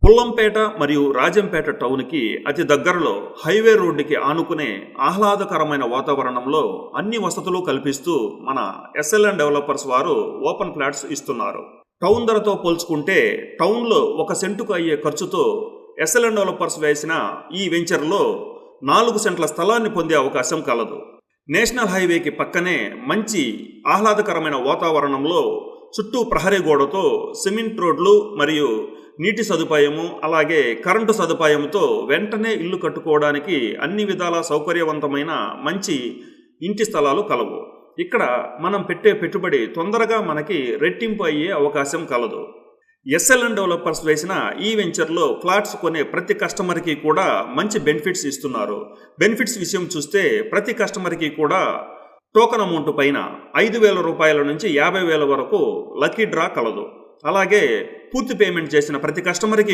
పుల్లంపేట మరియు రాజంపేట టౌన్కి అతి దగ్గరలో హైవే రోడ్డుకి ఆనుకునే ఆహ్లాదకరమైన వాతావరణంలో అన్ని వసతులు కల్పిస్తూ మన ఎస్ఎల్ఎన్ డెవలపర్స్ వారు ఓపెన్ ఫ్లాట్స్ ఇస్తున్నారు. టౌన్ ధరతో పోల్చుకుంటే టౌన్లో 1 సెంటుకు అయ్యే ఖర్చుతో ఎస్ఎల్ఎన్ డెవలపర్స్ వేసిన ఈ వెంచర్లో 4 సెంట్ల స్థలాన్ని పొందే అవకాశం కలదు. నేషనల్ హైవేకి పక్కనే మంచి ఆహ్లాదకరమైన వాతావరణంలో చుట్టూ ప్రహరీ గోడతో సిమెంట్ రోడ్లు మరియు నీటి సదుపాయము అలాగే కరెంటు సదుపాయంతో వెంటనే ఇల్లు కట్టుకోవడానికి అన్ని విధాల సౌకర్యవంతమైన మంచి ఇంటి స్థలాలు కలవు. ఇక్కడ మనం పెట్టే పెట్టుబడి తొందరగా మనకి రెట్టింపు అయ్యే అవకాశం కలదు. ఎస్ఎల్ఎన్ డెవలపర్స్ వేసిన ఈ వెంచర్లో ఫ్లాట్స్ కొనే ప్రతి కస్టమర్కి కూడా మంచి బెనిఫిట్స్ ఇస్తున్నారు. బెనిఫిట్స్ విషయం చూస్తే ప్రతి కస్టమర్కి కూడా టోకన్ అమౌంట్ పైన 5,000 రూపాయల నుంచి 50,000 వరకు లక్కీ డ్రా కలదు. అలాగే పూర్తి పేమెంట్ చేసిన ప్రతి కస్టమర్కి